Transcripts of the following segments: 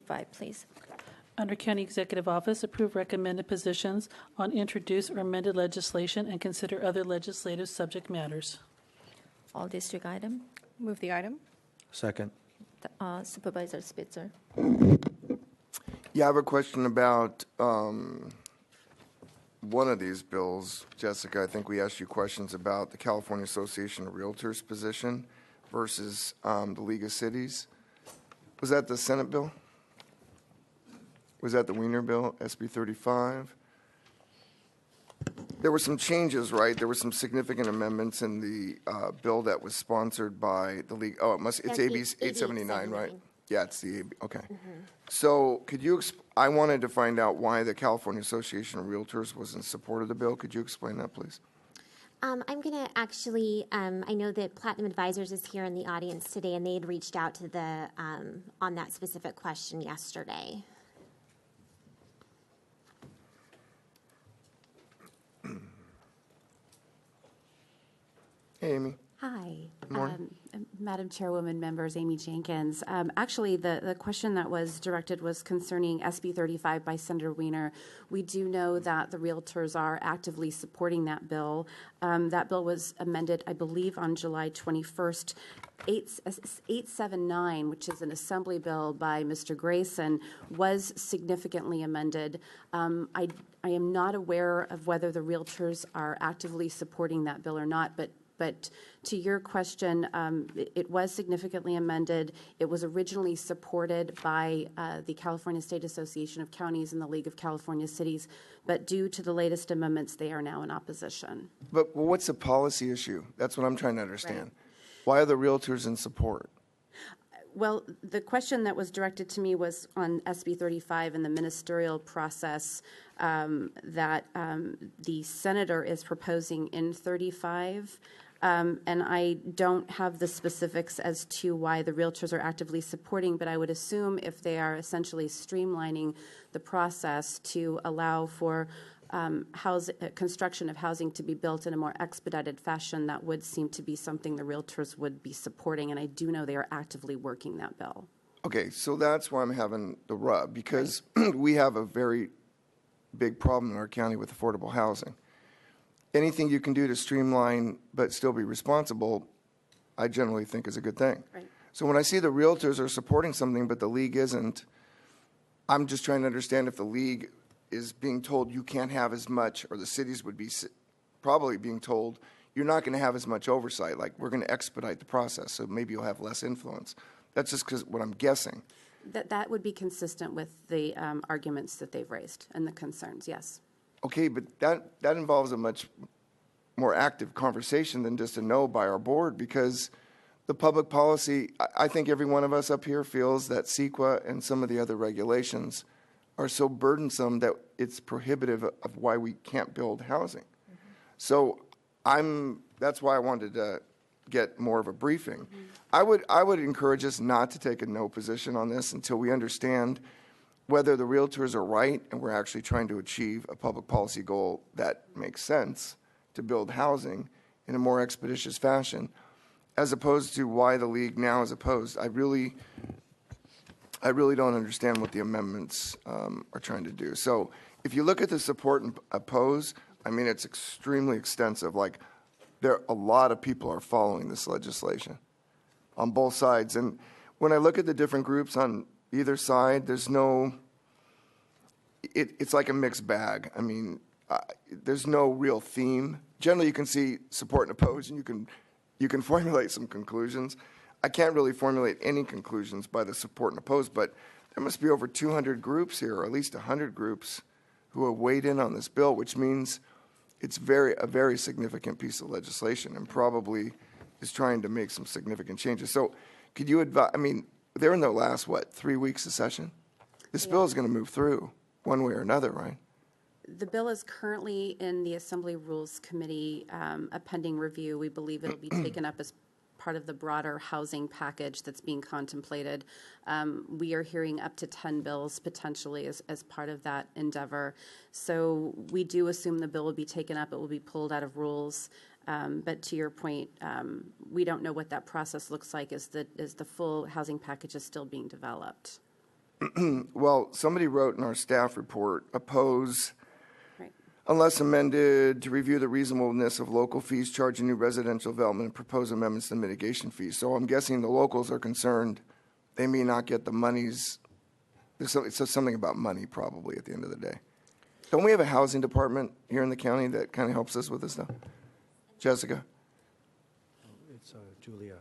5, please. Under County Executive Office, approve recommended positions on introduced or amended legislation and consider other legislative subject matters. All district item. Move the item. Second. Supervisor Spitzer. Yeah, I have a question about one of these bills. Jessica, I think we asked you questions about the California Association of Realtors position versus the League of Cities. Was that the Senate bill? Was that the Wiener bill, SB 35? There were some changes, right? There were some significant amendments in the bill that was sponsored by the League. Oh, it's AB 879, right? Yeah, it's the AB. Okay. So could you, I wanted to find out why the California Association of Realtors was in support of the bill. Could you explain that, please? I'm going to actually, I know that Platinum Advisors is here in the audience today, and they had reached out to the, on that specific question yesterday. Hey, Amy. Hi. Good morning. Madam Chairwoman, members, Amy Jenkins. Actually, the question that was directed was concerning SB 35 by Senator Wiener. We do know that the realtors are actively supporting that bill. That bill was amended, I believe, on July 21st. 879, which is an assembly bill by Mr. Grayson, was significantly amended. I am not aware of whether the realtors are actively supporting that bill or not, but to your question, it was significantly amended. It was originally supported by the California State Association of Counties and the League of California Cities, but due to the latest amendments, they are now in opposition. But what's the policy issue? That's what I'm trying to understand. Right. Why are the realtors in support? Well, the question that was directed to me was on SB 35 and the ministerial process that the senator is proposing in 35. And I don't have the specifics as to why the realtors are actively supporting, but I would assume if they are essentially streamlining the process to allow for construction of housing to be built in a more expedited fashion, that would seem to be something the realtors would be supporting, and I do know they are actively working that bill. Okay, so that's why I'm having the rub, because we have a very big problem in our county with affordable housing. Anything you can do to streamline but still be responsible, I generally think is a good thing. Right. So when I see the realtors are supporting something but the league isn't, I'm just trying to understand if the league is being told you can't have as much, or the cities would be probably being told you're not going to have as much oversight, like we're going to expedite the process, so maybe you'll have less influence. That's just because what I'm guessing. That would be consistent with the arguments that they've raised and the concerns, yes. Okay, but that involves a much more active conversation than just a no by our board, because the public policy, I think every one of us up here feels that CEQA and some of the other regulations are so burdensome that it's prohibitive of why we can't build housing. Mm-hmm. So that's why I wanted to get more of a briefing. Mm-hmm. I would encourage us not to take a no position on this until we understand whether the realtors are right and we're actually trying to achieve a public policy goal that makes sense to build housing in a more expeditious fashion, as opposed to why the league now is opposed. I really don't understand what the amendments are trying to do. So if you look at the support and oppose, I mean, it's extremely extensive. Like, a lot of people are following this legislation on both sides. And when I look at the different groups on either side, there's no, it's like a mixed bag. I mean, there's no real theme. Generally, you can see support and oppose, and you can formulate some conclusions. I can't really formulate any conclusions by the support and oppose, but there must be over 200 groups here, or at least 100 groups, who have weighed in on this bill, which means it's a very significant piece of legislation and probably is trying to make some significant changes. So could you advise, I mean, they're in their last, 3 weeks of session? This bill is going to move through one way or another, right? The bill is currently in the Assembly Rules Committee, a pending review. We believe it will be taken up as part of the broader housing package that's being contemplated. We are hearing up to 10 bills potentially as part of that endeavor. So we do assume the bill will be taken up. It will be pulled out of rules. But to your point, we don't know what that process looks like as the full housing package is still being developed. Well, somebody wrote in our staff report, oppose Right. unless amended to review the reasonableness of local fees charging new residential development and propose amendments to mitigation fees. So I'm guessing the locals are concerned they may not get the monies. It says something about money probably at the end of the day. Don't we have a housing department here in the county that kind of helps us with this stuff? Jessica? It's Julia.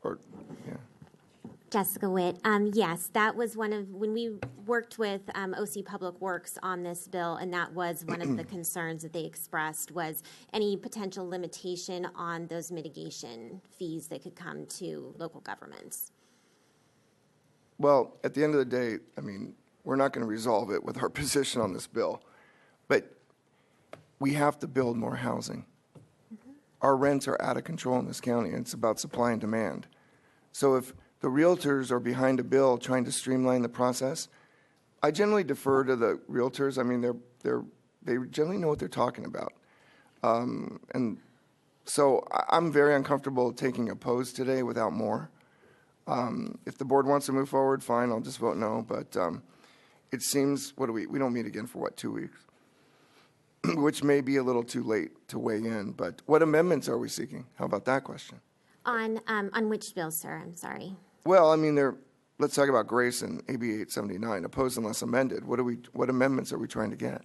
Or, yeah. Jessica Witt. Yes, that was one of, when we worked with OC Public Works on this bill, and that was one of the concerns that they expressed was any potential limitation on those mitigation fees that could come to local governments. Well, at the end of the day, I mean, we're not going to resolve it with our position on this bill, but we have to build more housing. Our rents are out of control in this county, and it's about supply and demand. So if the realtors are behind a bill trying to streamline the process, I generally defer to the realtors. I mean, they generally know what they're talking about. And so I'm very uncomfortable taking oppose today without more. If the board wants to move forward, fine, I'll just vote no. But it seems, we don't meet again for what, 2 weeks? Which may be a little too late to weigh in. But what amendments are we seeking? How about that question? On which bill, sir? I'm sorry. Well, I mean, let's talk about Grace and AB 879, opposed unless amended. What amendments are we trying to get?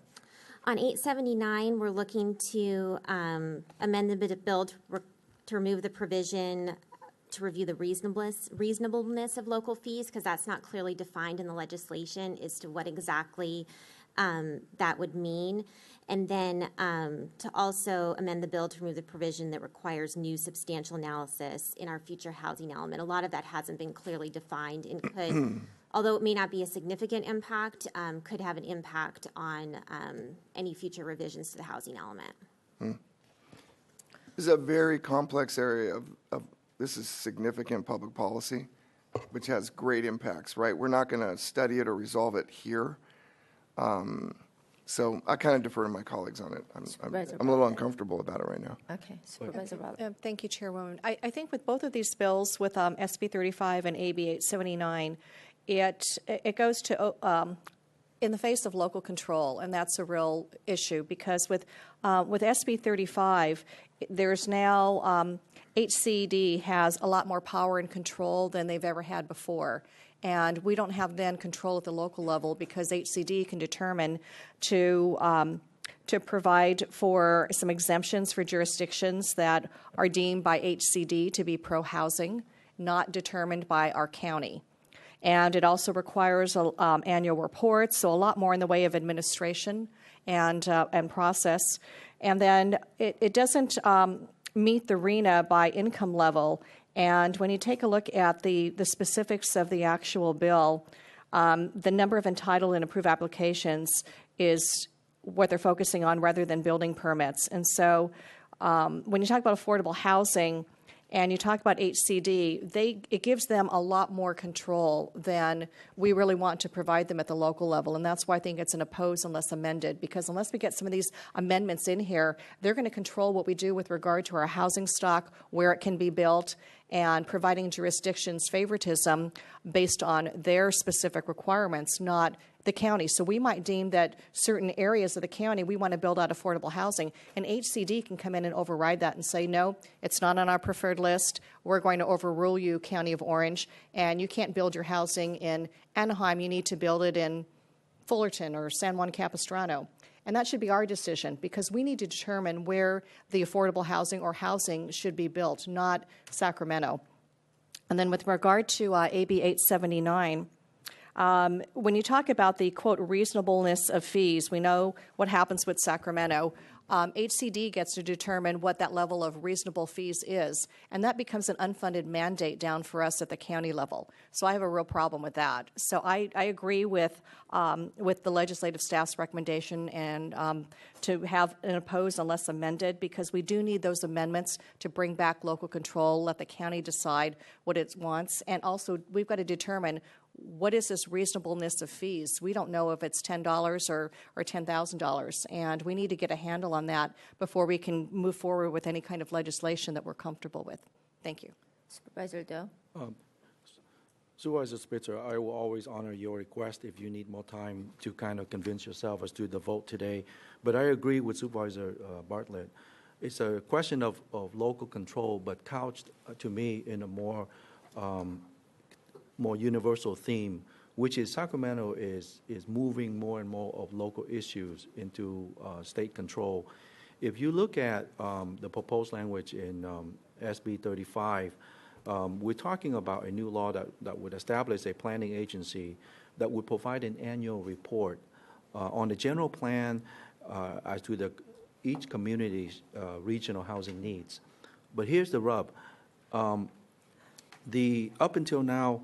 On 879, we're looking to amend the bill to remove the provision to review the reasonableness of local fees, because that's not clearly defined in the legislation as to what exactly that would mean. And then to also amend the bill to remove the provision that requires new substantial analysis in our future housing element. A lot of that hasn't been clearly defined and could, although it may not be a significant impact, could have an impact on any future revisions to the housing element. This is a very complex area of this is significant public policy, which has great impacts, right? We're not going to study it or resolve it here. So I kind of defer to my colleagues on it. I'm a little uncomfortable about it right now. Okay, Supervisor Roberts. Thank you, Chairwoman. I think with both of these bills, with SB 35 and AB 879, it goes to in the face of local control, and that's a real issue because with SB 35, there's now HCD has a lot more power and control than they've ever had before. And we don't have then control at the local level because HCD can determine to provide for some exemptions for jurisdictions that are deemed by HCD to be pro-housing, not determined by our county. And it also requires annual reports, so a lot more in the way of administration and process. And then it doesn't meet the RHNA by income level. And when you take a look at the specifics of the actual bill, the number of entitled and approved applications is what they're focusing on rather than building permits. And so when you talk about affordable housing and you talk about HCD, it gives them a lot more control than we really want to provide them at the local level. And that's why I think it's an oppose unless amended, because unless we get some of these amendments in here, they're going to control what we do with regard to our housing stock, where it can be built, and providing jurisdictions favoritism based on their specific requirements, not the county. So we might deem that certain areas of the county we want to build out affordable housing, and HCD can come in and override that and say, no, it's not on our preferred list. We're going to overrule you, County of Orange, and you can't build your housing in Anaheim. You need to build it in Fullerton or San Juan Capistrano. And that should be our decision, because we need to determine where the affordable housing or housing should be built, not Sacramento. And then with regard to AB 879, when you talk about the, quote, reasonableness of fees, we know what happens with Sacramento. HCD gets to determine what that level of reasonable fees is, and that becomes an unfunded mandate down for us at the county level. So I have a real problem with that. So I agree with the legislative staff's recommendation and to have an oppose unless amended, because we do need those amendments to bring back local control, let the county decide what it wants, and also we've got to determine what is this reasonableness of fees? We don't know if it's $10 or $10,000, and we need to get a handle on that before we can move forward with any kind of legislation that we're comfortable with. Thank you. Supervisor Doe. Supervisor Spitzer, I will always honor your request if you need more time to kind of convince yourself as to the vote today. But I agree with Supervisor Bartlett. It's a question of local control, but couched to me in a more universal theme, which is Sacramento is moving more and more of local issues into state control. If you look at the proposed language in SB 35, we're talking about a new law that would establish a planning agency that would provide an annual report on the general plan as to each community's regional housing needs. But here's the rub. Up until now,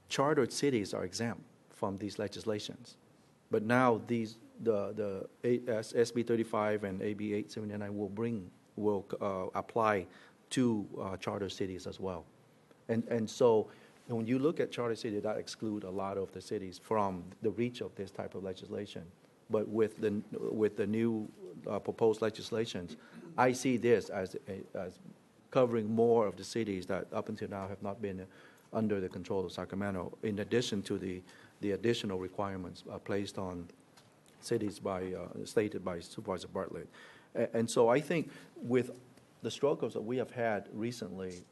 chartered cities are exempt from these legislations. But now the SB 35 and AB 879 will apply to charter cities as well. And so when you look at charter cities, that exclude a lot of the cities from the reach of this type of legislation. But with the new proposed legislations, I see this as covering more of the cities that up until now have not been under the control of Sacramento, in addition to the additional requirements placed on cities stated by Supervisor Bartlett. And so I think with the struggles that we have had recently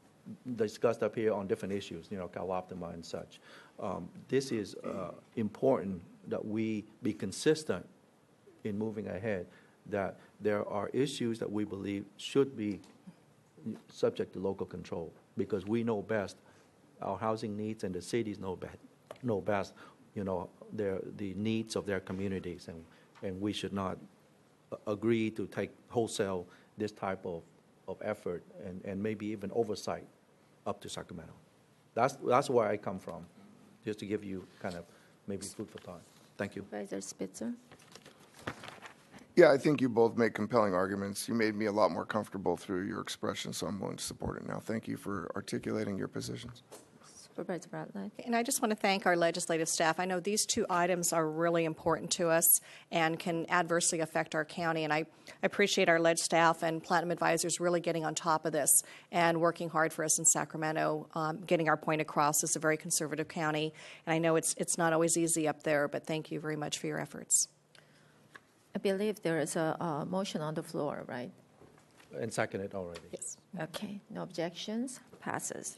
discussed up here on different issues, Cal Optima and such, this is important that we be consistent in moving ahead, that there are issues that we believe should be subject to local control, because we know best our housing needs, and the cities know best, the needs of their communities, and we should not agree to take wholesale this type of effort and maybe even oversight up to Sacramento. That's where I come from, just to give you kind of maybe food for thought. Thank you. Supervisor Spitzer. Yeah, I think you both make compelling arguments. You made me a lot more comfortable through your expression, so I'm willing to support it now. Thank you for articulating your positions. Supervisor Bartlett. And I just want to thank our legislative staff. I know these two items are really important to us and can adversely affect our county. And I appreciate our leg staff and Platinum Advisors really getting on top of this and working hard for us in Sacramento, getting our point across. It's a very conservative county, and I know it's not always easy up there, but thank you very much for your efforts. I believe there is a motion on the floor, right? And seconded already. Yes. Okay, no objections, passes.